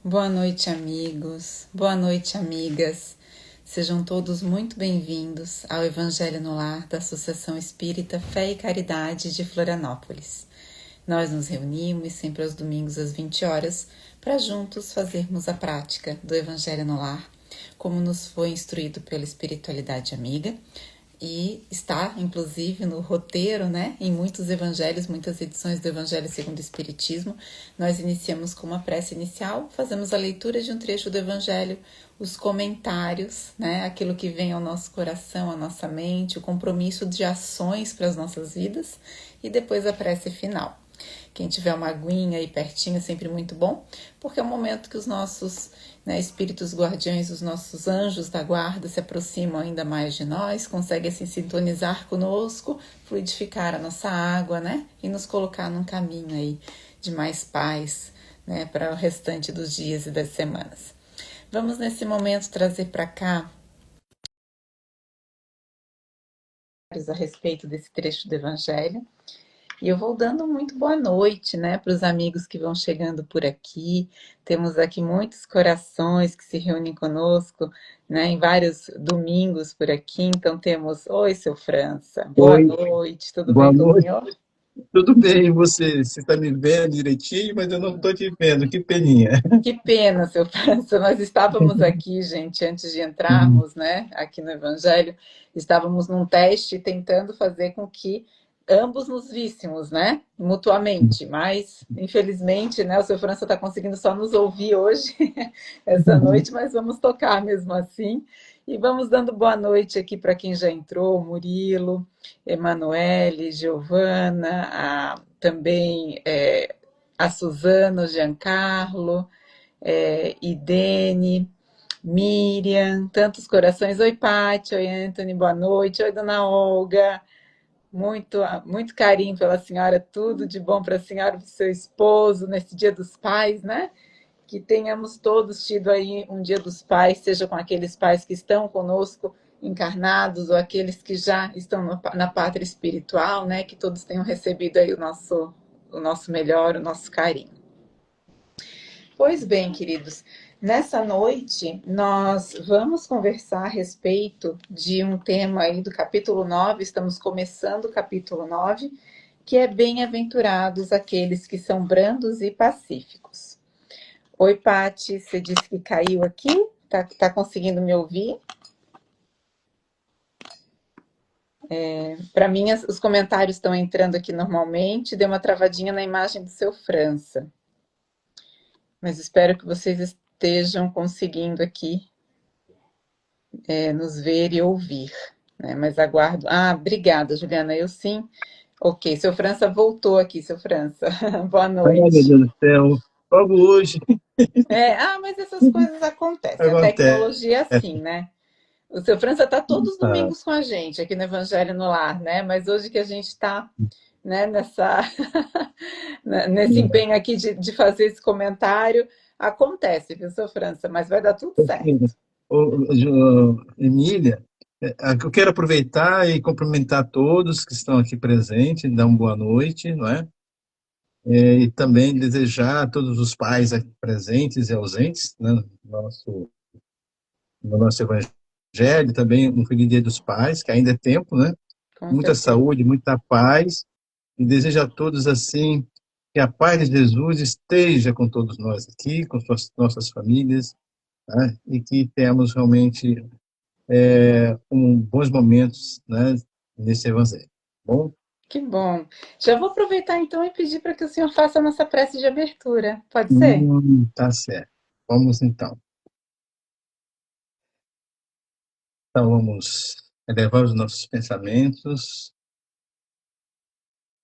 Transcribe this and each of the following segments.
Boa noite, amigos. Boa noite, amigas. Sejam todos muito bem-vindos ao Evangelho no Lar da Associação Espírita Fé e Caridade de Florianópolis. Nós nos reunimos sempre aos domingos às 20 horas para juntos fazermos a prática do Evangelho no Lar, como nos foi instruído pela espiritualidade amiga, e está, inclusive, no roteiro, né? Em muitos evangelhos, muitas edições do Evangelho segundo o Espiritismo, nós iniciamos com uma prece inicial, fazemos a leitura de um trecho do Evangelho, os comentários, né? Aquilo que vem ao nosso coração, à nossa mente, o compromisso de ações para as nossas vidas, e depois a prece final. Quem tiver uma aguinha aí pertinho é sempre muito bom, porque é o momento que os nossos espíritos guardiões, os nossos anjos da guarda se aproximam ainda mais de nós, conseguem se sintonizar conosco, fluidificar a nossa água, né? E nos colocar num caminho aí de mais paz, né? Para o restante dos dias e das semanas. Vamos nesse momento trazer para cá a respeito desse trecho do Evangelho. E eu vou dando muito boa noite, né, para os amigos que vão chegando por aqui. Temos aqui muitos corações que se reúnem conosco, né, em vários domingos por aqui. Então temos, oi, seu França, boa Oi, noite, tudo boa bem com o noite. senhor? Tudo bem, e você? Você está me vendo direitinho, mas eu não estou te vendo. Que peninha. Que pena, seu França, nós estávamos aqui, gente, antes de entrarmos, né, aqui no Evangelho, estávamos num teste tentando fazer com que ambos nos víssemos, né, mutuamente, mas, infelizmente, né, o seu França está conseguindo só nos ouvir hoje, essa noite, mas vamos tocar mesmo assim, e vamos dando boa noite aqui para quem já entrou, Murilo, Emanuele, Giovana, também a Suzana, o Giancarlo, Idene, Miriam, tantos corações. Oi, Paty, oi, Anthony, boa noite. Oi, dona Olga. Muito, muito carinho pela senhora, tudo de bom para a senhora e para o seu esposo nesse Dia dos Pais, né? Que tenhamos todos tido aí um Dia dos Pais, seja com aqueles pais que estão conosco encarnados ou aqueles que já estão na pátria espiritual, né? Que todos tenham recebido aí o nosso melhor, o nosso carinho. Pois bem, queridos, nessa noite nós vamos conversar a respeito de um tema aí do capítulo 9. Estamos começando o capítulo 9, que é Bem-aventurados aqueles que são brandos e pacíficos. Oi, Pati, você disse que caiu aqui? Tá conseguindo me ouvir? Para mim, os comentários estão entrando aqui normalmente, deu uma travadinha na imagem do seu França, mas espero que vocês estejam conseguindo aqui nos ver e ouvir, né? Mas aguardo. Ah, obrigada, Juliana. Eu sim. Ok, seu França voltou aqui, seu França. Boa Ai, meu noite. Deus do céu. Logo hoje Mas essas coisas acontecem. A acontece. tecnologia é assim, né? O seu França está todos os Ah, domingos com a gente aqui no Evangelho no Lar, né? Mas hoje que a gente está, né, nesse empenho aqui de fazer esse comentário, acontece, viu, seu França? Mas vai dar tudo certo. Emília, eu quero aproveitar e cumprimentar todos que estão aqui presentes, dar uma boa noite, não é? E também desejar a todos os pais aqui presentes e ausentes, né, no nosso evangelho, também um feliz Dia dos Pais, que ainda é tempo, né? Com Muita certeza. saúde, muita paz, e desejo a todos assim que a paz de Jesus esteja com todos nós aqui, com nossas famílias, né? E que tenhamos realmente bons momentos, né, nesse evangelho. Bom, Que bom. Já vou aproveitar então e pedir para que o senhor faça a nossa prece de abertura. Pode ser? tá certo. Vamos então. Então vamos elevar os nossos pensamentos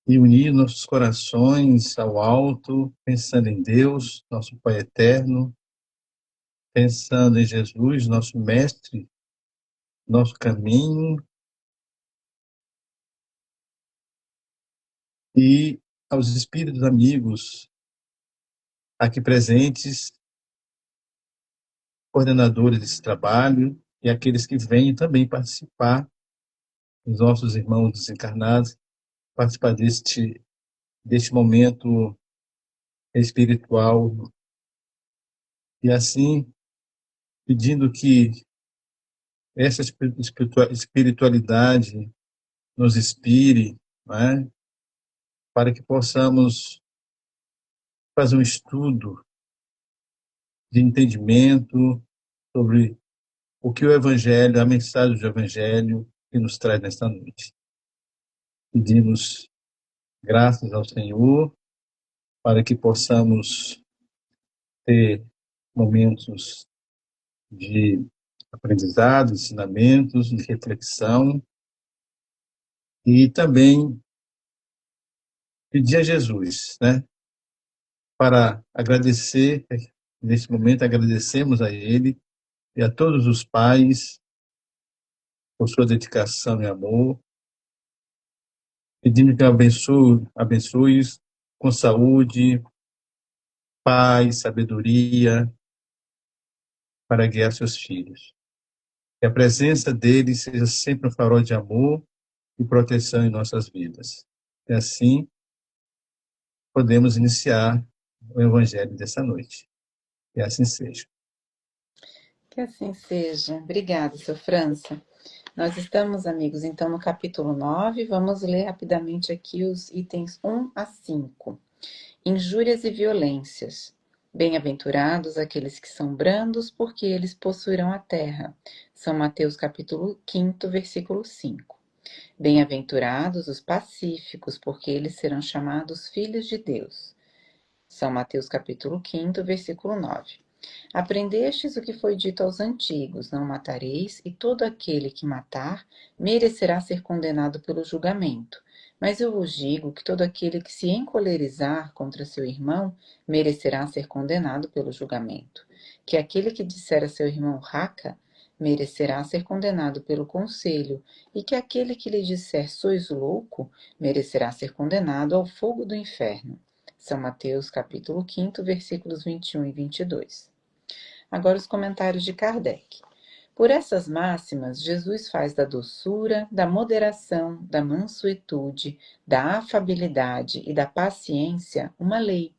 e unir nossos corações ao alto, pensando em Deus, nosso Pai eterno, pensando em Jesus, nosso mestre, nosso caminho, e aos espíritos amigos aqui presentes, coordenadores desse trabalho, e aqueles que vêm também participar, os nossos irmãos desencarnados, participar deste momento espiritual E assim, pedindo que essa espiritualidade nos inspire, né, para que possamos fazer um estudo de entendimento sobre o que o Evangelho, a mensagem do Evangelho que nos traz nesta noite. Pedimos graças ao Senhor para que possamos ter momentos de aprendizado, ensinamentos, de reflexão e também pedir a Jesus, né, para agradecer, nesse momento agradecemos a Ele e a todos os pais por sua dedicação e amor, pedindo que abençoe com saúde, paz, sabedoria para guiar seus filhos. Que a presença deles seja sempre um farol de amor e proteção em nossas vidas. E assim podemos iniciar o Evangelho dessa noite. Que assim seja. Que assim seja. Obrigada, seu França. Nós estamos, amigos, então no capítulo 9. Vamos ler rapidamente aqui os itens 1 a 5. Injúrias e violências. Bem-aventurados aqueles que são brandos, porque eles possuirão a terra. São Mateus capítulo 5, versículo 5. Bem-aventurados os pacíficos, porque eles serão chamados filhos de Deus. São Mateus capítulo 5, versículo 9. Aprendestes o que foi dito aos antigos: não matareis, e todo aquele que matar merecerá ser condenado pelo julgamento. Mas eu vos digo que todo aquele que se encolerizar contra seu irmão merecerá ser condenado pelo julgamento. Que aquele que disser a seu irmão raca merecerá ser condenado pelo conselho, e que aquele que lhe disser sois louco merecerá ser condenado ao fogo do inferno. São Mateus capítulo 5, versículos 21 e 22. Agora os comentários de Kardec. Por essas máximas, Jesus faz da doçura, da moderação, da mansuetude, da afabilidade e da paciência uma lei.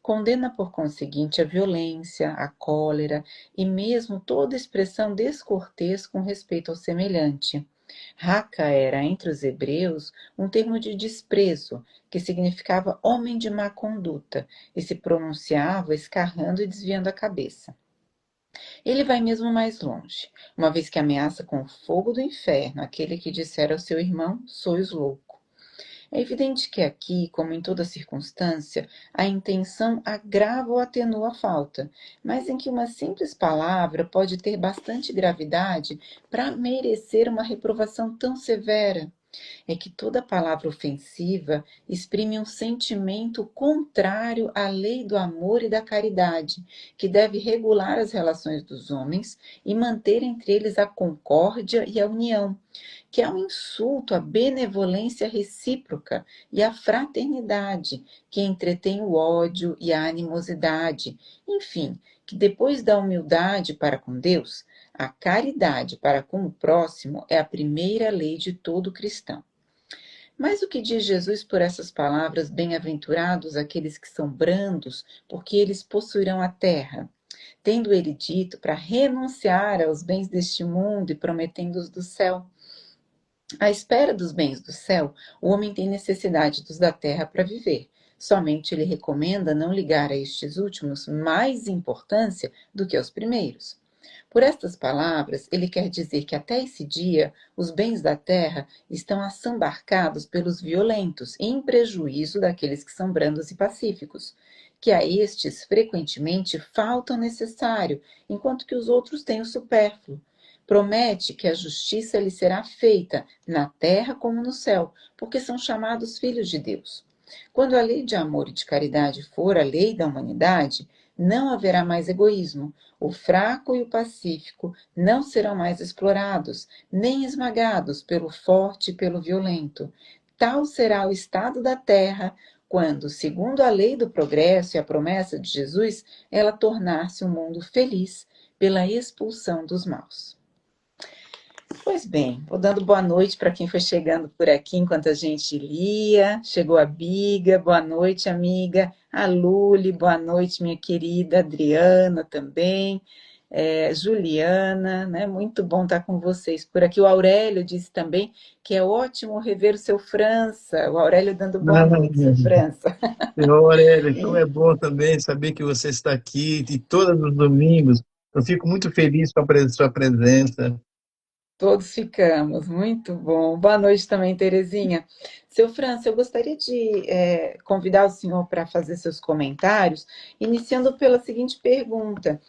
Condena, por conseguinte, a violência, a cólera e mesmo toda expressão descortês com respeito ao semelhante. Raca era, entre os hebreus, um termo de desprezo, que significava homem de má conduta, e se pronunciava escarrando e desviando a cabeça. Ele vai mesmo mais longe, uma vez que ameaça com o fogo do inferno aquele que disser ao seu irmão, sois louco. É evidente que aqui, como em toda circunstância, a intenção agrava ou atenua a falta, mas em que uma simples palavra pode ter bastante gravidade para merecer uma reprovação tão severa. É que toda palavra ofensiva exprime um sentimento contrário à lei do amor e da caridade, que deve regular as relações dos homens e manter entre eles a concórdia e a união, que é um insulto à benevolência recíproca e à fraternidade, que entretém o ódio e a animosidade, enfim, que depois da humildade para com Deus, a caridade para com o próximo é a primeira lei de todo cristão. Mas o que diz Jesus por essas palavras: bem-aventurados aqueles que são brandos, porque eles possuirão a terra? Tendo ele dito para renunciar aos bens deste mundo e prometendo-os do céu. À espera dos bens do céu, o homem tem necessidade dos da terra para viver. Somente ele recomenda não ligar a estes últimos mais importância do que aos primeiros. Por estas palavras, ele quer dizer que até esse dia os bens da terra estão assambarcados pelos violentos, em prejuízo daqueles que são brandos e pacíficos, que a estes frequentemente falta o necessário, enquanto que os outros têm o supérfluo. Promete que a justiça lhe será feita, na terra como no céu, porque são chamados filhos de Deus. Quando a lei de amor e de caridade for a lei da humanidade, não haverá mais egoísmo. O fraco e o pacífico não serão mais explorados, nem esmagados pelo forte e pelo violento. Tal será o estado da terra quando, segundo a lei do progresso e a promessa de Jesus, ela tornar-se um mundo feliz pela expulsão dos maus. Pois bem, vou dando boa noite para quem foi chegando por aqui enquanto a gente lia. Chegou a Biga, boa noite, amiga. A Luli, boa noite, minha querida Adriana também. Juliana, né? Muito bom estar com vocês por aqui. O Aurélio disse também que é ótimo rever o seu França. O Aurélio dando boa noite, seu França. Senhor Aurélia, como é bom também saber que você está aqui de todos os domingos. Eu fico muito feliz com a sua presença. Todos ficamos, muito bom. Boa noite também, Terezinha. Seu França, eu gostaria de convidar o senhor para fazer seus comentários, iniciando pela seguinte pergunta.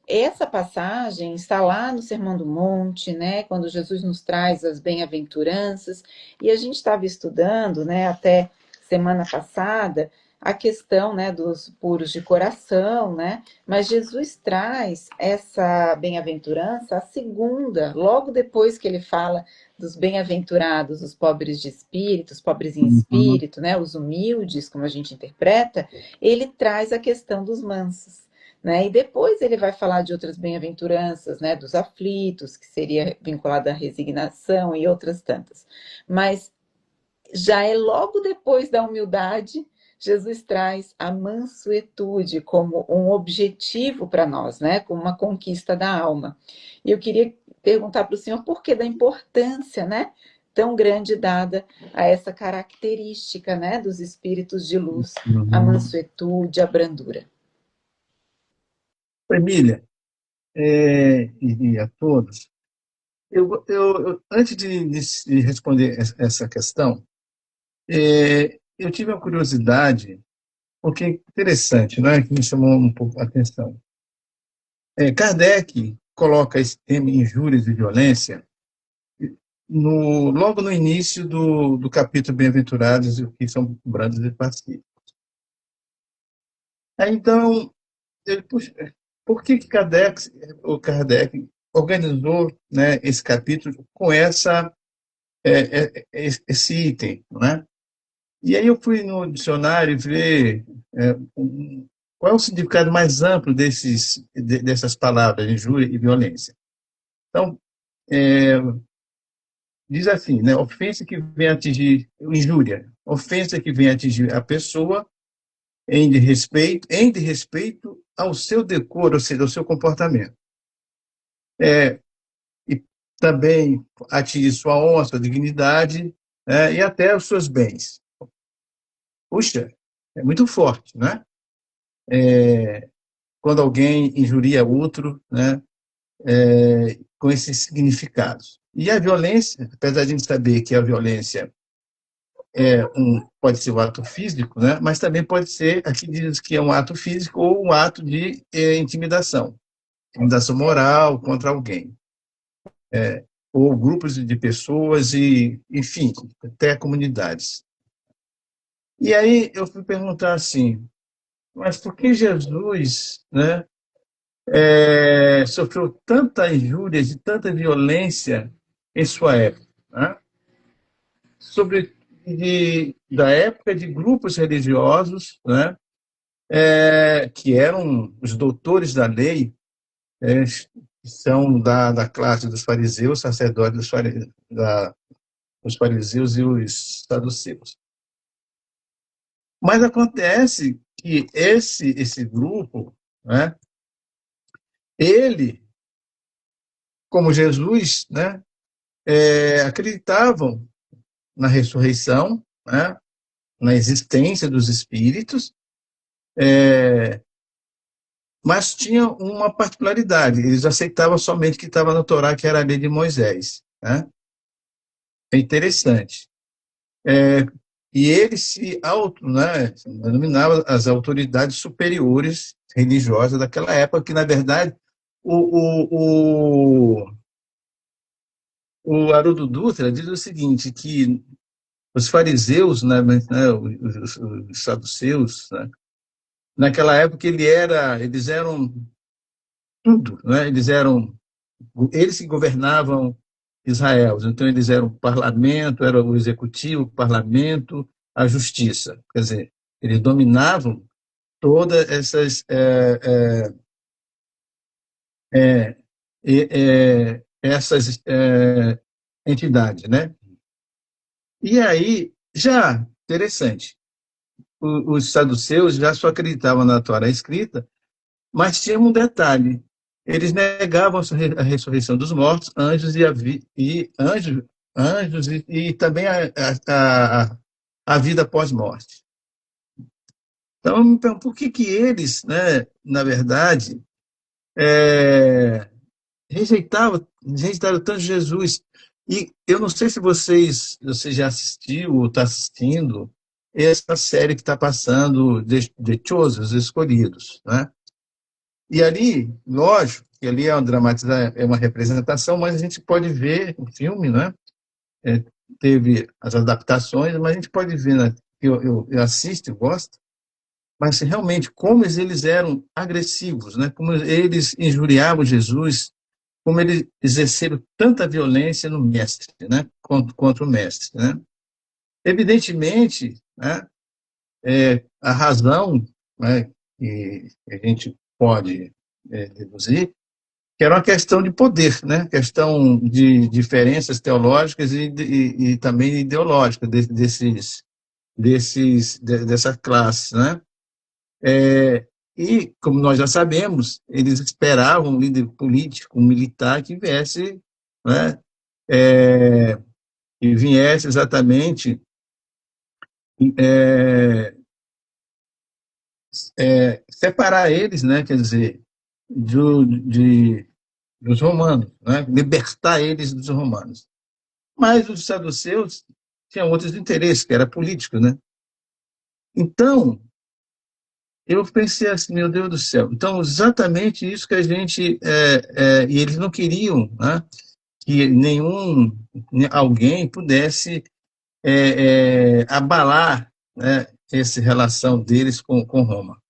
Essa passagem está lá no Sermão do Monte, né, quando Jesus nos traz as bem-aventuranças, e a gente estava estudando, né, até semana passada, a questão, né, dos puros de coração, né, mas Jesus traz essa bem-aventurança, a segunda, logo depois que ele fala dos bem-aventurados, os pobres de espírito, os pobres em Uhum, espírito, né, os humildes, como a gente interpreta, ele traz a questão dos mansos. Né? E depois ele vai falar de outras bem-aventuranças, né? Dos aflitos, que seria vinculado à resignação e outras tantas. Mas já é logo depois da humildade, Jesus traz a mansuetude como um objetivo para nós, né? Como uma conquista da alma. E eu queria perguntar para o senhor por que da importância, né? Tão grande dada a essa característica, né? Dos espíritos de luz, a uhum. mansuetude, a brandura. Emília, e a todos, antes de responder essa questão, eu tive uma curiosidade, porque é interessante, não é? Que me chamou um pouco a atenção. Kardec coloca esse tema injúrias e violência logo no início do capítulo Bem-aventurados, que são brandos e pacíficos. Então, puxa, por que o Kardec organizou, né, esse capítulo com esse item, né? E aí eu fui no dicionário ver qual é o significado mais amplo dessas palavras, injúria e violência. Então, é, diz assim, né, ofensa que vem atingir, injúria, ofensa que vem atingir a pessoa em desrespeito ao seu decoro, ou seja, ao seu comportamento. E também atingir sua honra, sua dignidade, e até os seus bens. Puxa, é muito forte, né? Quando alguém injuria outro, né? Com esses significados. E a violência, apesar de a gente saber que a violência pode ser um ato físico, né? Mas também pode ser, aqui diz que é um ato físico ou um ato de intimidação moral contra alguém, ou grupos de pessoas e, enfim, até comunidades. E aí eu fui perguntar assim, mas por que Jesus, né, sofreu tanta injúria e tanta violência em sua época, né? Sobre da época de grupos religiosos, né, que eram os doutores da lei, que são da classe dos fariseus, sacerdotes dos fariseus e os saduceus. Mas acontece que esse grupo, né, ele, como Jesus, né, acreditavam na ressurreição, né, na existência dos espíritos, mas tinha uma particularidade, eles aceitavam somente o que estava na Torá, que era a lei de Moisés. Né? É interessante. É, e ele se denominava as autoridades superiores religiosas daquela época, que, na verdade, o, o, o Haroldo Dutra diz o seguinte, que os fariseus, né, os saduceus, né, naquela época eles eram tudo, né? Eles que governavam Israel, então eles eram o parlamento, era o executivo, o parlamento, a justiça, quer dizer, eles dominavam todas essas essas entidades, né? E aí, já interessante, os saduceus já só acreditavam na Torá escrita, mas tinha um detalhe: eles negavam a ressurreição dos mortos, anjos e anjos e também a vida pós-morte. Então, eu me pergunto, por que que eles, né, na verdade, é, rejeitaram tanto Jesus? E eu não sei se você já assistiu ou está assistindo essa série que está passando, The Chosen, Os Escolhidos, né? E ali, lógico, que ali é uma é uma representação, mas a gente pode ver o filme, né? É, teve as adaptações, mas a gente pode ver, né? Eu assisto, eu gosto, mas realmente como eles eram agressivos, né? Como eles injuriavam Jesus, como eles exerceram tanta violência no mestre, né? Contra o mestre, né? Evidentemente, né? A razão, né? Que a gente pode deduzir que era uma questão de poder, né? Questão de diferenças teológicas e também ideológicas dessa classe, né? E, como nós já sabemos, eles esperavam um líder político, um militar que viesse, né? É, e viesse exatamente é, separar eles, né? Quer dizer, de, dos romanos, né? Libertar eles dos romanos. Mas os saduceus tinham outros interesses, que era político, né? Então, eu pensei assim, meu Deus do céu. Então, exatamente isso que a gente... e eles não queriam, né, que alguém pudesse abalar, né, essa relação deles com Roma.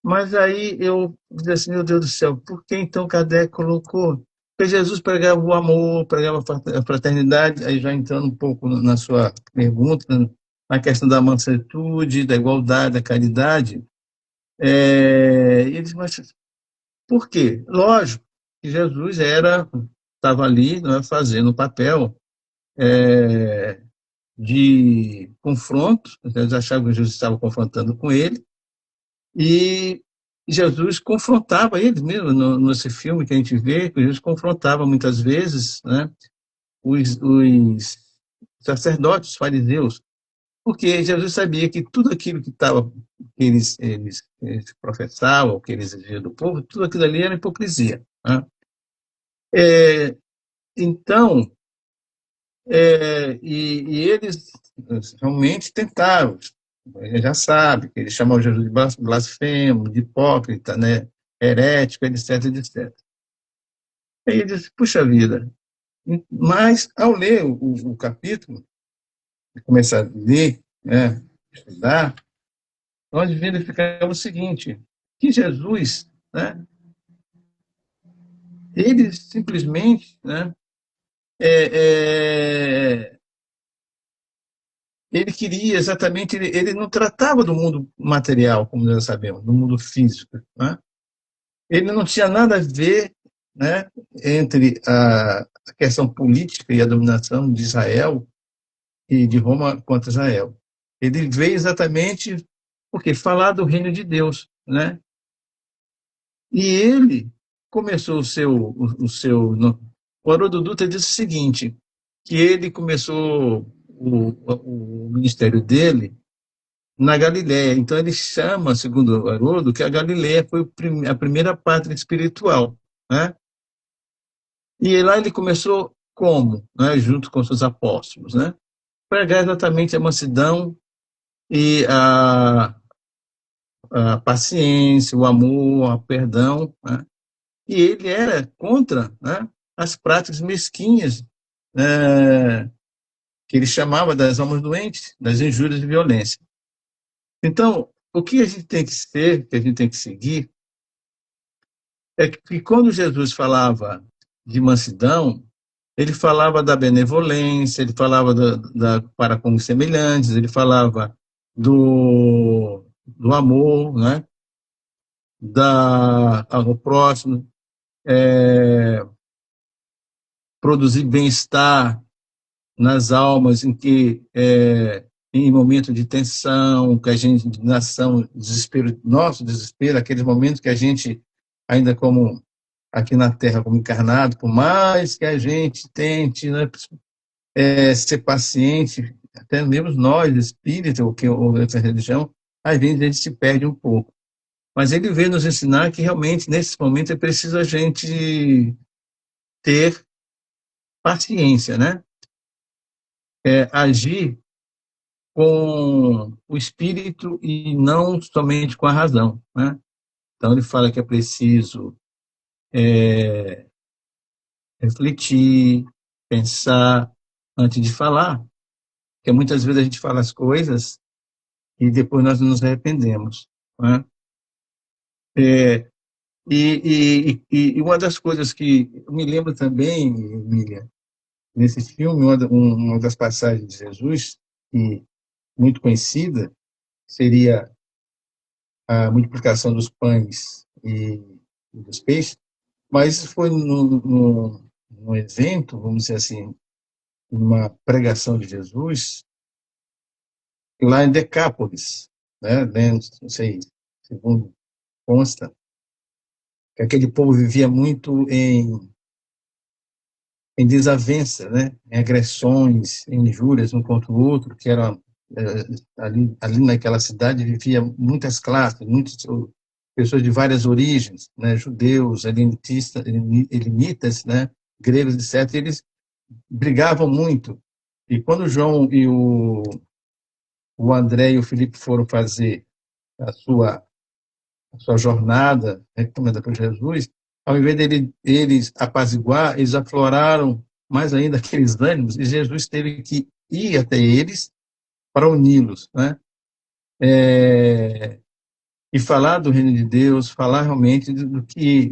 Mas aí eu disse assim, meu Deus do céu, por que então Kardec colocou? Porque Jesus pregava o amor, pregava a fraternidade, aí já entrando um pouco na sua pergunta, na questão da mansuetude, da igualdade, da caridade, eles, mas por quê? Lógico que Jesus estava ali, né, fazendo o papel de confronto, eles achavam que Jesus estava confrontando com ele, e Jesus confrontava eles mesmo, nesse filme que a gente vê, que Jesus confrontava muitas vezes, né, os sacerdotes, os fariseus, porque Jesus sabia que tudo aquilo que eles professavam, que eles exigiam do povo, tudo aquilo ali era hipocrisia, né? É, então, e eles realmente tentaram, a gente já sabe, que eles chamam Jesus de blasfemo, de hipócrita, né? Herético, etc, etc. Aí ele diz, puxa vida, mas ao ler o capítulo, começar a ler, né, estudar, nós verificamos o seguinte, que Jesus, né, ele simplesmente, né, é, é, ele queria exatamente, ele não tratava do mundo material, como nós sabemos, do mundo físico, né? Ele não tinha nada a ver, né, entre a questão política e a dominação de Israel e de Roma contra Israel. Ele veio exatamente porque falar do reino de Deus, né? E ele começou o Haroldo Dutra disse o seguinte, que ele começou o ministério dele na Galiléia. Então ele chama, segundo o Haroldo, que a Galiléia foi a primeira pátria espiritual, né? E lá ele começou como, né? Junto com seus apóstolos, né? Pregar exatamente a mansidão e a paciência, o amor, o perdão, né? E ele era contra, né, as práticas mesquinhas, que ele chamava das almas doentes, das injúrias e violência. Então, o que a gente tem que ser, que a gente tem que seguir, é que quando Jesus falava de mansidão, ele falava da benevolência, ele falava para com os semelhantes, ele falava do amor, né, ao próximo, produzir bem-estar nas almas em momento de tensão, que a gente, de nação, desespero, nosso desespero, aqueles momentos que a gente, ainda como aqui na Terra, como encarnado, por mais que a gente tente, né, ser paciente, até mesmo nós, espírita, ou essa religião, às vezes a gente se perde um pouco. Mas ele veio nos ensinar que realmente, nesse momento, é preciso a gente ter paciência, né? Agir com o espírito e não somente com a razão, né? Então ele fala que é preciso refletir, pensar antes de falar, porque muitas vezes a gente fala as coisas e depois nós nos arrependemos, né? É, e uma das coisas que eu me lembro também, Emília, nesse filme, uma das passagens de Jesus, que muito conhecida, seria a multiplicação dos pães e dos peixes, mas isso foi num evento, vamos dizer assim, numa pregação de Jesus, lá em Decápolis, né? Não sei, segundo consta, que aquele povo vivia muito em desavença, né? Em agressões, em injúrias um contra o outro, que era ali naquela cidade vivia muitas classes, muitas pessoas de várias origens, né? Judeus, helenitas, né? Gregos, etc. Eles brigavam muito. E quando o João e o André e o Felipe foram fazer a sua a sua jornada recomendada por Jesus, ao invés eles apaziguar, eles afloraram mais ainda aqueles ânimos, e Jesus teve que ir até eles para uni-los, né? E falar do reino de Deus, falar realmente do que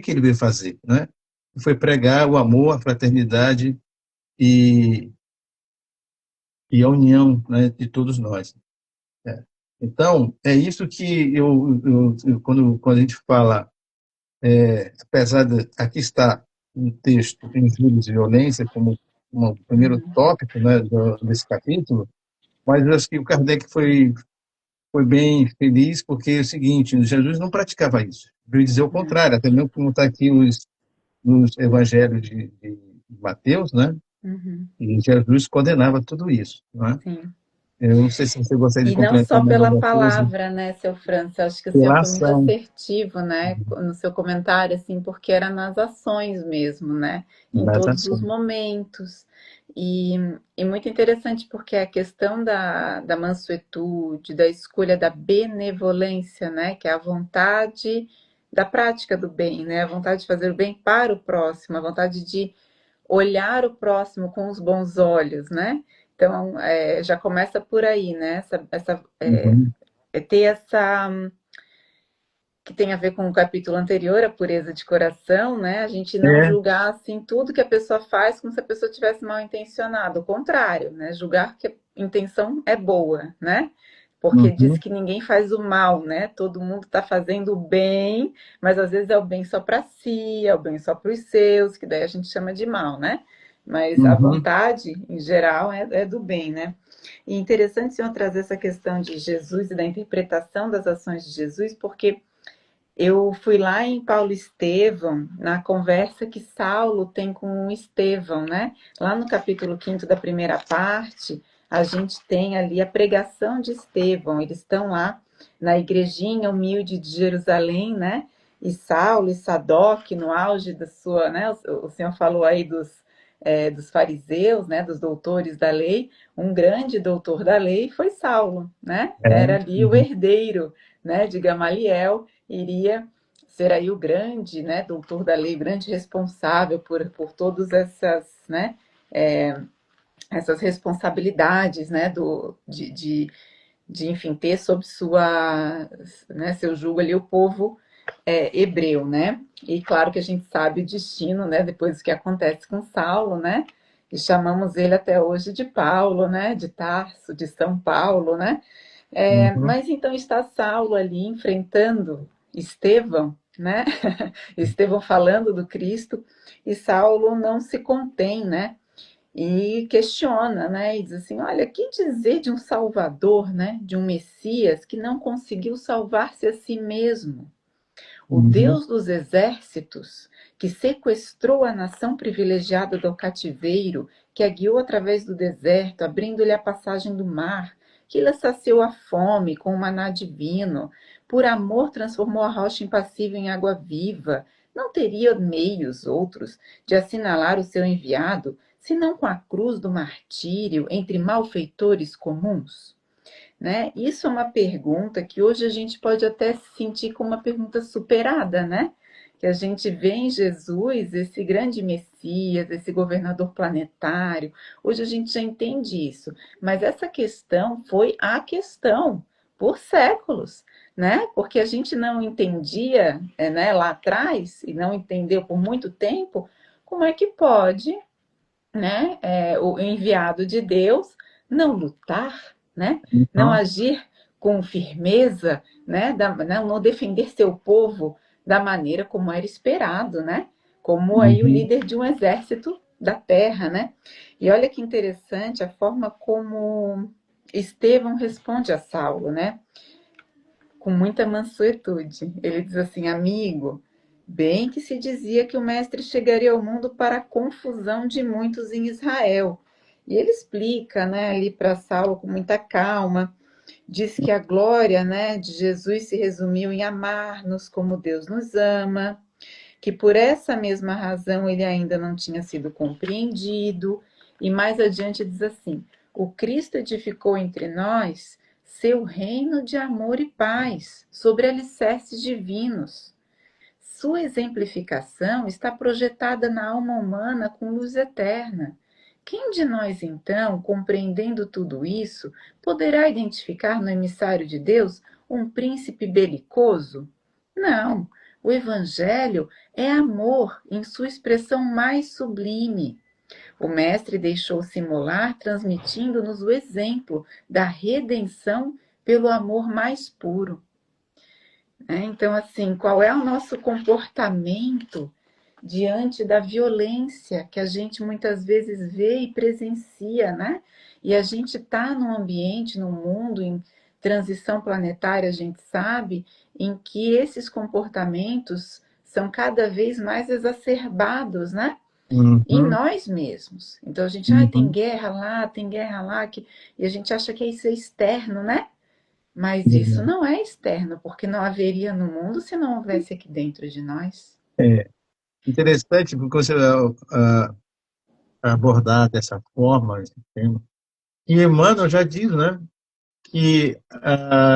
ele veio fazer, né? Foi pregar o amor, a fraternidade e, e a união, né, de todos nós. Né? Então, é isso que quando a gente fala, apesar de aqui está um texto em juros e violência como um primeiro Uhum. tópico, né, desse capítulo, mas eu acho que o Kardec foi bem feliz porque é o seguinte: Jesus não praticava isso. Veio dizer o contrário, até mesmo como está aqui nos evangelhos de Mateus, né? Uhum. E Jesus condenava tudo isso, né? Sim. Eu não sei se você gostaria de E não complementar só mais pela alguma coisa. palavra, né, seu França? Acho que o senhor Pela foi muito ação. assertivo, né, no seu comentário, assim, porque era nas ações mesmo, né, em Das todos os ações. momentos. E, e muito interessante porque a questão da mansuetude, da escolha da benevolência, né, que é a vontade da prática do bem, né, a vontade de fazer o bem para o próximo, a vontade de olhar o próximo com os bons olhos, né? Então, já começa por aí, né? Uhum. Ter essa que tem a ver com o capítulo anterior, a pureza de coração, né? A gente não É. julgar assim tudo que a pessoa faz como se a pessoa tivesse mal intencionado, o contrário, né? Julgar que a intenção é boa, né? Porque diz Uhum. que ninguém faz o mal, né? Todo mundo está fazendo o bem, mas às vezes é o bem só para si, é o bem só para os seus, que daí a gente chama de mal, né? Mas a Uhum. vontade, em geral, é do bem, né? E interessante o senhor trazer essa questão de Jesus e da interpretação das ações de Jesus, porque eu fui lá em Paulo Estevão, na conversa que Saulo tem com Estevão, né? Lá no capítulo 5º da primeira parte, a gente tem ali a pregação de Estevão. Eles estão lá na igrejinha humilde de Jerusalém, né? E Saulo e Sadoc, no auge da sua, né? O senhor falou aí dos fariseus, né? Dos doutores da lei. Um grande doutor da lei foi Saulo, né? É. Era ali o Uhum. herdeiro, né? De Gamaliel, iria ser aí o grande, né, doutor da lei, o grande responsável por todas essas, né, essas responsabilidades, né, enfim, ter sob sua, né, seu jugo ali o povo hebreu, né? E claro que a gente sabe o destino, né, depois do que acontece com Saulo, né? E chamamos ele até hoje de Paulo, né? De Tarso, de São Paulo, né? Uhum. Mas então está Saulo ali enfrentando Estevão, né? Estevão falando do Cristo, e Saulo não se contém, né? E questiona, né? E diz assim: olha, que dizer de um Salvador, né? De um Messias que não conseguiu salvar-se a si mesmo? O Uhum. Deus dos exércitos, que sequestrou a nação privilegiada do cativeiro, que a guiou através do deserto, abrindo-lhe a passagem do mar, que lhe saciou a fome com o maná divino, por amor transformou a rocha impassível em água viva, não teria meios outros de assinalar o seu enviado, senão com a cruz do martírio entre malfeitores comuns? Né? Isso é uma pergunta que hoje a gente pode até se sentir como uma pergunta superada, né? Que a gente vê em Jesus esse grande Messias, esse governador planetário. Hoje a gente já entende isso, mas essa questão foi a questão por séculos, né? Porque a gente não entendia, né, lá atrás e não entendeu por muito tempo como é que pode, né, o enviado de Deus não lutar, né, não Então, agir com firmeza, né, não defender seu povo da maneira como era esperado, né, como aí o uhum. líder de um exército da terra, né. E olha que interessante a forma como Estevão responde a Saulo, né, com muita mansuetude. Ele diz assim: amigo, bem que se dizia que o mestre chegaria ao mundo para a confusão de muitos em Israel. E ele explica, né, ali para Saulo com muita calma, diz que a glória, né, de Jesus se resumiu em amar-nos como Deus nos ama, que por essa mesma razão ele ainda não tinha sido compreendido, e mais adiante diz assim: o Cristo edificou entre nós seu reino de amor e paz, sobre alicerces divinos. Sua exemplificação está projetada na alma humana com luz eterna. Quem de nós, então, compreendendo tudo isso, poderá identificar no emissário de Deus um príncipe belicoso? Não. O Evangelho é amor em sua expressão mais sublime. O Mestre deixou-se imolar, transmitindo-nos o exemplo da redenção pelo amor mais puro. Então, assim, qual é o nosso comportamento diante da violência que a gente muitas vezes vê e presencia, né? E a gente está num ambiente, num mundo em transição planetária, a gente sabe, em que esses comportamentos são cada vez mais exacerbados, né? Em Uhum. nós mesmos. Então a gente, Uhum. tem guerra lá, e a gente acha que isso é externo, né? Mas isso não é externo, porque não haveria no mundo se não houvesse aqui dentro de nós. É interessante porque você abordar dessa forma esse tema. E Emmanuel já diz, né, que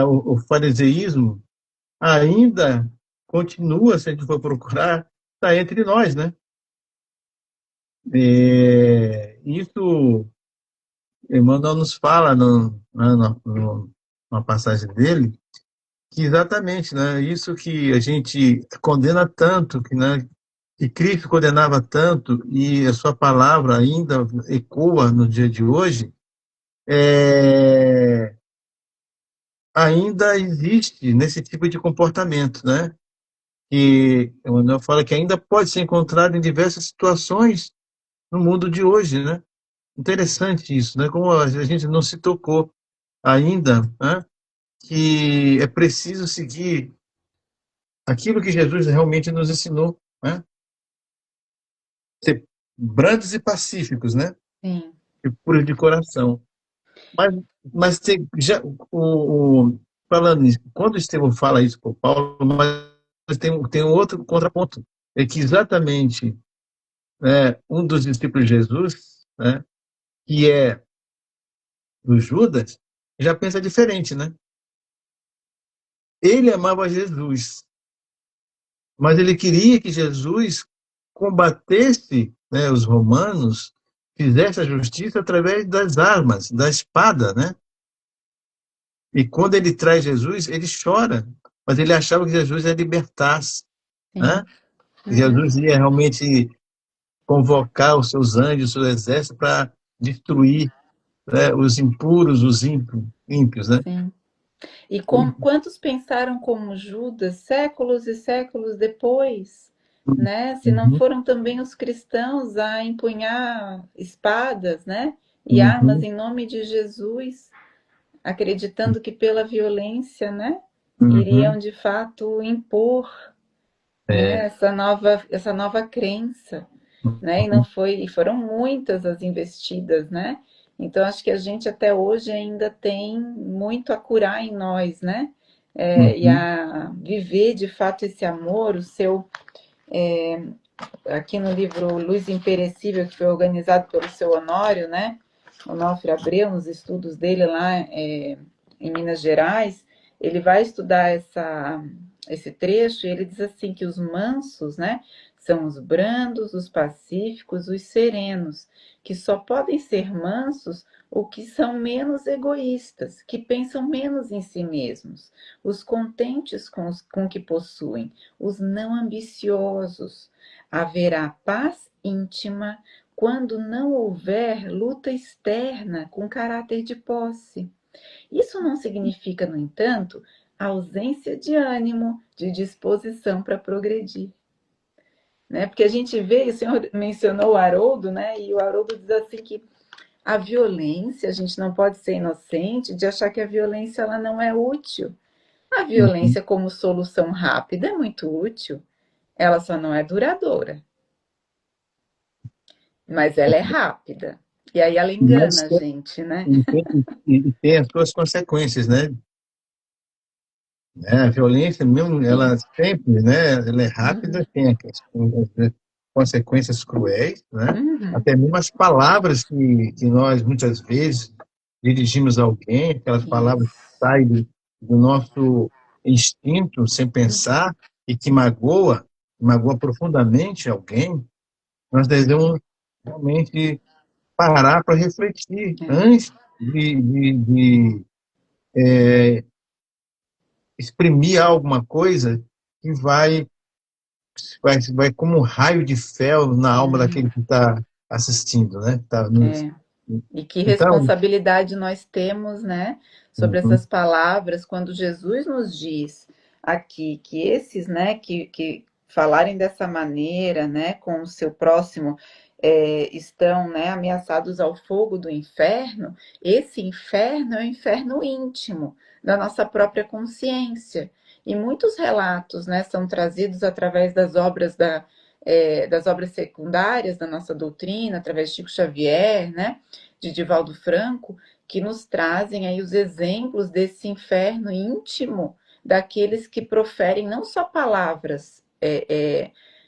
o fariseísmo ainda continua, se a gente for procurar, está entre nós, né? Isso Emmanuel nos fala numa passagem dele, que exatamente, né, isso que a gente condena tanto, que Cristo condenava tanto e a sua palavra ainda ecoa no dia de hoje, é, ainda existe nesse tipo de comportamento, né? Que Emmanuel fala que ainda pode ser encontrado em diversas situações no mundo de hoje, né? Interessante isso, né? Como a gente não se tocou ainda, né? Que é preciso seguir aquilo que Jesus realmente nos ensinou, né? Ser brandos e pacíficos, né? Sim, E puros de coração. Mas, mas falando nisso, quando o Estevão fala isso para o Paulo, mas tem um outro contraponto, é que exatamente, né, um dos discípulos de Jesus, né, que é o Judas, já pensa diferente, né? Ele amava Jesus, mas ele queria que Jesus combatesse, né, os romanos, fizesse a justiça através das armas, da espada, né? E quando ele traz Jesus, ele chora, mas ele achava que Jesus ia libertar-se, sim. né? Uhum, Jesus ia realmente convocar os seus anjos, o seu exército para destruir, né, os impuros, os ímpios, né? sim. E quantos pensaram como Judas séculos e séculos depois, né? Se não Uhum, foram também os cristãos a empunhar espadas, né? E armas uhum, em nome de Jesus, acreditando que pela violência, né? uhum, Iriam de fato impor, né? é, Essa nova crença, né? E não uhum, foi, e foram muitas as investidas, né? Então acho que a gente até hoje ainda tem muito a curar em nós, né? E uhum, a viver de fato esse amor, o seu aqui no livro Luz Imperecível, que foi organizado pelo seu Honório, né? Onofre Abreu, nos estudos dele lá em Minas Gerais, ele vai estudar esse trecho e ele diz assim que os mansos, né, são os brandos, os pacíficos, os serenos, que só podem ser mansos os que são menos egoístas, que pensam menos em si mesmos, os contentes com o que possuem, os não ambiciosos. Haverá paz íntima quando não houver luta externa com caráter de posse. Isso não significa, no entanto, ausência de ânimo, de disposição para progredir. Né? Porque a gente vê, o senhor mencionou o Haroldo, né? E o Haroldo diz assim que a violência, a gente não pode ser inocente de achar que a violência ela não é útil. A uhum. violência como solução rápida é muito útil, ela só não é duradoura, mas ela é rápida. E aí ela Mas engana a gente, né? tem as suas consequências, né? A violência mesmo, ela Sim. sempre, né? Ela é rápida, Uhum. tem as consequências cruéis, né? Uhum. Até mesmo as palavras que nós muitas vezes dirigimos a alguém, aquelas palavras que Isso. saem do nosso instinto sem pensar e que magoa profundamente alguém, nós devemos realmente parar para refletir É, antes de exprimir alguma coisa que vai como um raio de fel na alma daquele que está assistindo, né? é. E que Então, responsabilidade nós temos, né, sobre uhum, essas palavras, quando Jesus nos diz aqui que esses, né, que falarem dessa maneira, né, com o seu próximo, estão, né, ameaçados ao fogo do inferno. Esse inferno é o inferno íntimo da nossa própria consciência. E muitos relatos, né, são trazidos através das obras secundárias da nossa doutrina, através de Chico Xavier, né, de Divaldo Franco, que nos trazem aí os exemplos desse inferno íntimo daqueles que proferem não só palavras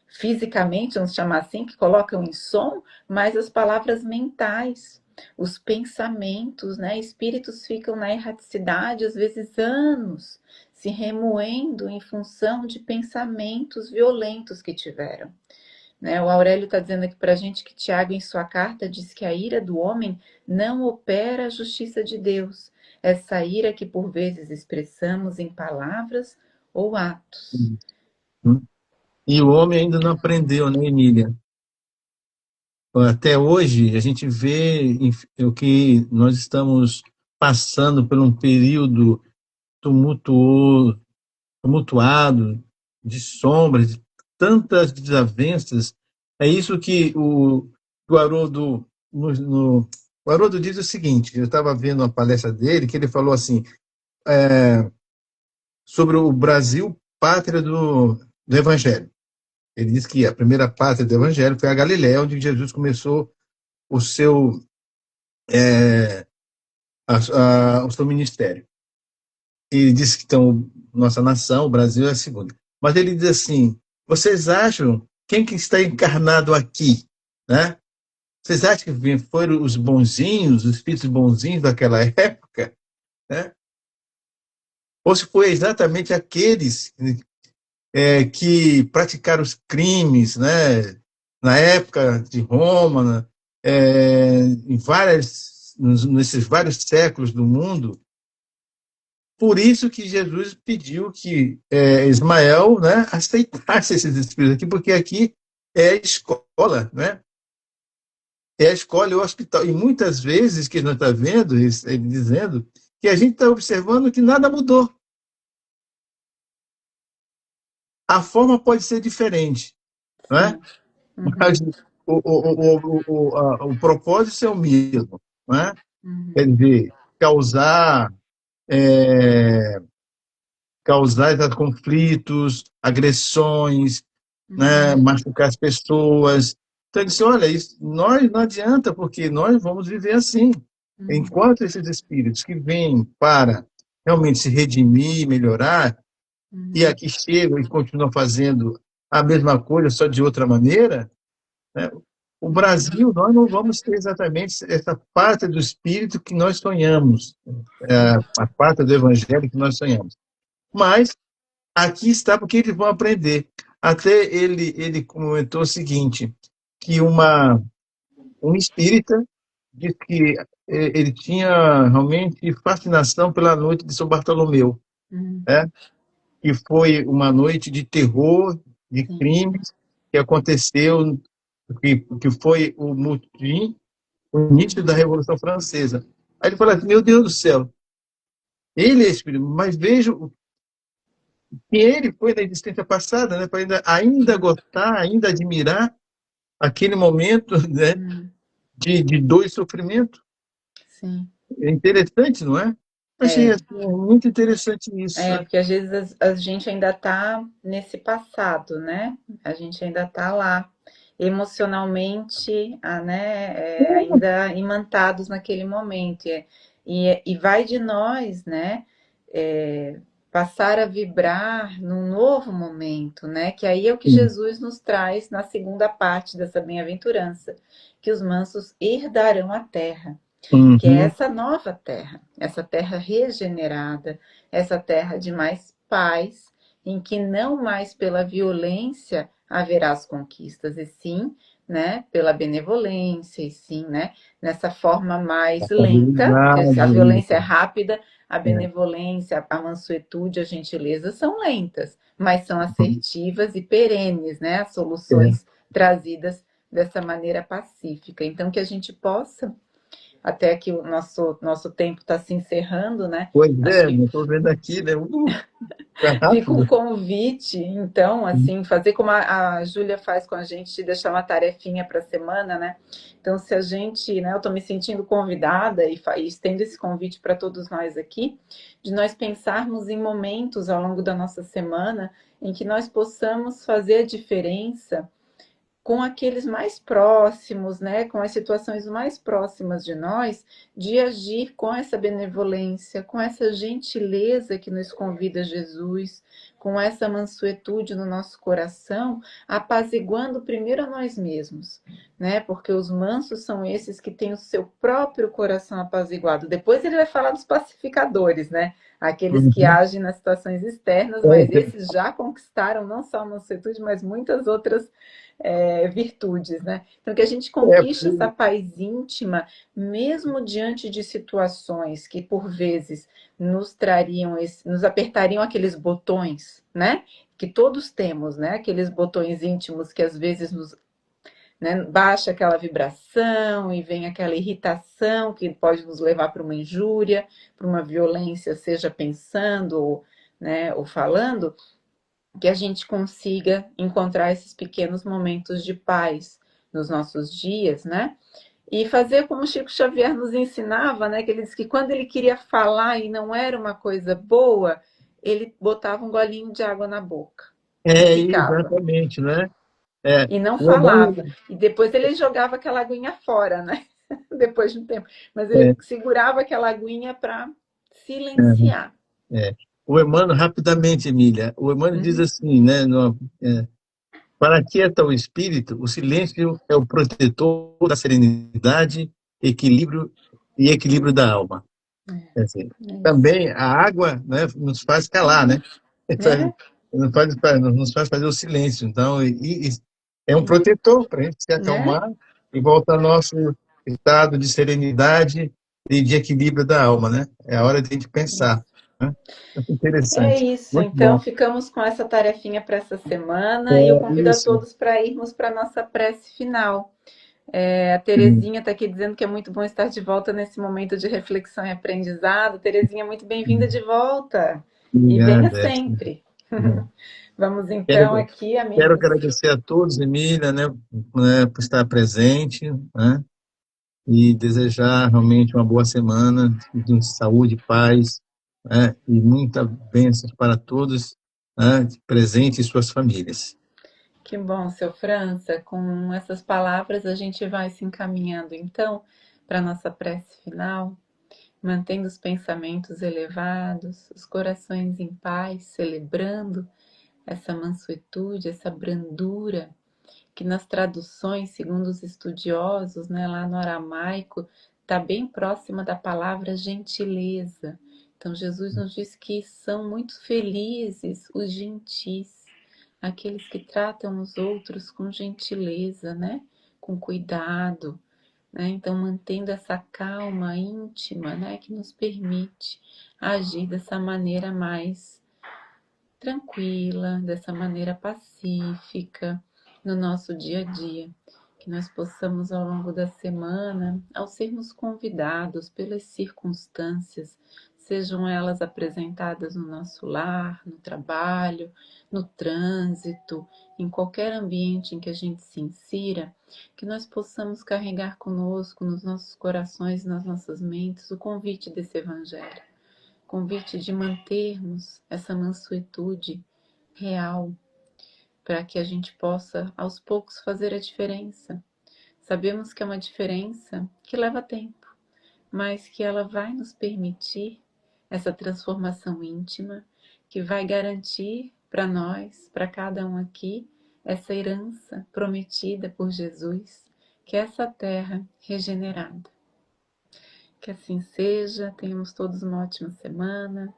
fisicamente, vamos chamar assim, que colocam em som, mas as palavras mentais, os pensamentos, né? Espíritos ficam na erraticidade, às vezes anos, se remoendo em função de pensamentos violentos que tiveram. Né? O Aurélio está dizendo aqui para a gente que Tiago, em sua carta, diz que a ira do homem não opera a justiça de Deus. Essa ira que por vezes expressamos em palavras ou atos. uhum. E o homem ainda não aprendeu, né, Emília? Até hoje, a gente vê o que nós estamos passando por um período tumultuoso, tumultuado, de sombras, de tantas desavenças. É isso que o Haroldo, o Haroldo diz o seguinte: eu estava vendo uma palestra dele, que ele falou assim, sobre o Brasil, pátria do Evangelho. Ele diz que a primeira pátria do Evangelho foi a Galiléia, onde Jesus começou o seu, o seu ministério. Ele diz que então, nossa nação, o Brasil, é a segunda. Mas ele diz assim: vocês acham quem que está encarnado aqui, né? Vocês acham que foram os bonzinhos, os espíritos bonzinhos daquela época, né? Ou se foi exatamente aqueles que praticaram os crimes, né? Na época de Roma, né? Nesses vários séculos do mundo. Por isso que Jesus pediu que Ismael, né, aceitasse esses espíritos aqui, porque aqui é a escola, né? É a escola e o hospital. E muitas vezes que nós estamos vendo ele dizendo que a gente está observando que nada mudou. A forma pode ser diferente, não é? sim. Mas Uhum, o propósito é o mesmo, não é? uhum, Quer dizer, causar, é, causar conflitos, agressões, né, uhum, machucar as pessoas. Então, ele disse, olha, isso, nós não adianta, porque nós vamos viver assim. uhum, Enquanto esses espíritos que vêm para realmente se redimir, melhorar, e uhum, aqui chegam e continuam fazendo a mesma coisa, só de outra maneira, né? O uhum, Brasil, nós não vamos ter exatamente essa parte do espírito que nós sonhamos, sim. a parte do evangelho que nós sonhamos. Mas aqui está porque eles vão aprender. Até ele comentou o seguinte, que um espírita disse que ele tinha realmente fascinação pela noite de São Bartolomeu, Uhum, né? Que foi uma noite de terror, de sim. crimes que aconteceu, que foi o motim, o início da Uhum, Revolução Francesa. Aí ele fala assim, meu Deus do céu, ele é espírito, mas vejo que ele foi na existência passada, né, para ainda gostar, ainda admirar aquele momento, né, uhum, de dor e sofrimento. sim. É interessante, não é? Achei É. assim, muito interessante isso, É, né? porque às vezes a gente ainda está nesse passado, né? A gente ainda está lá, emocionalmente, né, ainda imantados naquele momento. E vai de nós, né, é, passar a vibrar num novo momento, né? Que aí é o que Jesus nos traz na segunda parte dessa bem-aventurança, que os mansos herdarão a terra, que é Uhum. essa nova terra, essa terra regenerada, essa terra de mais paz, em que não mais pela violência haverá as conquistas, e sim, né, pela benevolência, e sim, né, nessa forma mais lenta, porque a Habilidade, violência é rápida, a é, benevolência, a mansuetude, a gentileza são lentas, mas são assertivas e perenes, né, as é. soluções trazidas dessa maneira pacífica. Então, que a gente possa até que o nosso tempo está se encerrando, né? Pois Acho é, que estou vendo aqui, né? Tá fica um rápido. convite, então, assim, fazer como a Júlia faz com a gente, de deixar uma tarefinha para a semana, né? Então, se a gente, né, eu estou me sentindo convidada e estendo esse convite para todos nós aqui, de nós pensarmos em momentos ao longo da nossa semana em que nós possamos fazer a diferença com aqueles mais próximos, né, com as situações mais próximas de nós, de agir com essa benevolência, com essa gentileza que nos convida Jesus, com essa mansuetude no nosso coração, apaziguando primeiro a nós mesmos, né? Porque os mansos são esses que têm o seu próprio coração apaziguado. Depois ele vai falar dos pacificadores, né? Aqueles que Uhum. agem nas situações externas, mas É, esses já conquistaram não só a mansuetude, mas muitas outras virtudes, né? Então, que a gente é, conquiste essa paz íntima, mesmo diante de situações que, por vezes, nos apertariam aqueles botões, né? Que todos temos, né? Aqueles botões íntimos que às vezes nos, né, baixa aquela vibração e vem aquela irritação que pode nos levar para uma injúria, para uma violência, seja pensando ou, né, ou falando, que a gente consiga encontrar esses pequenos momentos de paz nos nossos dias, né? E fazer como Chico Xavier nos ensinava, né? Que ele disse que quando ele queria falar e não era uma coisa boa, ele botava um golinho de água na boca e ficava. exatamente, né? É, E não o falava. Emmanuel, E depois ele jogava aquela aguinha fora, né? Depois de um tempo. Mas ele é, segurava aquela aguinha para é, silenciar. o Emmanuel, rapidamente, Emília, o Emmanuel diz Uhum. assim, né? Para aquieta o espírito, o silêncio é o protetor da serenidade, equilíbrio e equilíbrio da alma. Quer dizer, É isso. também a água, né, nos faz calar, né? Né? Nos faz fazer o silêncio. Então, é um protetor para a gente se Né? acalmar e voltar ao nosso estado de serenidade e de equilíbrio da alma, né? É a hora de a gente pensar, Isso. né? Muito É interessante. isso, Muito então bom. ficamos com essa tarefinha para essa semana e eu É convido a isso. todos para irmos para a nossa prece final. A Terezinha está aqui dizendo que é muito bom estar de volta nesse momento de reflexão e aprendizado. Terezinha, muito bem-vinda de volta. E venha Obrigado, Edson. sempre. Vamos Quero, então aqui, quero amigos. agradecer a todos, Emília, por estar presente, né, e desejar realmente uma boa semana de saúde, paz, né, e muita bênção para todos, né, presentes e suas famílias. Que bom, seu França. Com essas palavras, a gente vai se encaminhando então para a nossa prece final, mantendo os pensamentos elevados, os corações em paz, celebrando essa mansuetude, essa brandura, que nas traduções, segundo os estudiosos, né, lá no aramaico, está bem próxima da palavra gentileza. Então, Jesus nos diz que são muito felizes os gentis, aqueles que tratam os outros com gentileza, né, com cuidado, né? Então, mantendo essa calma íntima, né, que nos permite agir dessa maneira mais tranquila, dessa maneira pacífica no nosso dia a dia. Que nós possamos, ao longo da semana, ao sermos convidados pelas circunstâncias, sejam elas apresentadas no nosso lar, no trabalho, no trânsito, em qualquer ambiente em que a gente se insira, que nós possamos carregar conosco, nos nossos corações, nas nossas mentes, o convite desse Evangelho. Convite de mantermos essa mansuetude real, para que a gente possa, aos poucos, fazer a diferença. Sabemos que é uma diferença que leva tempo, mas que ela vai nos permitir essa transformação íntima, que vai garantir para nós, para cada um aqui, essa herança prometida por Jesus, que é essa terra regenerada. Que assim seja, tenhamos todos uma ótima semana.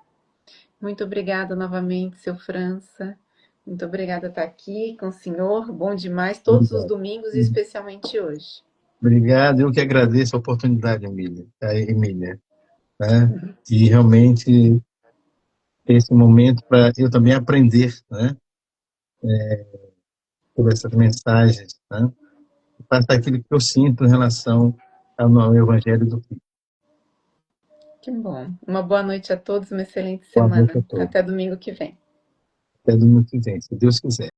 Muito obrigada novamente, seu França. Muito obrigada por estar aqui com o senhor. Bom demais todos os Obrigado. domingos e especialmente hoje. Obrigado, eu que agradeço a oportunidade, Emília, né, e realmente esse momento para eu também aprender, né, sobre essas mensagens, né, e passar aquilo que eu sinto em relação ao Evangelho do Cristo. Que bom. Uma boa noite a todos, uma excelente Boa noite a semana. todos. Até domingo que vem. Até domingo que vem, se Deus quiser.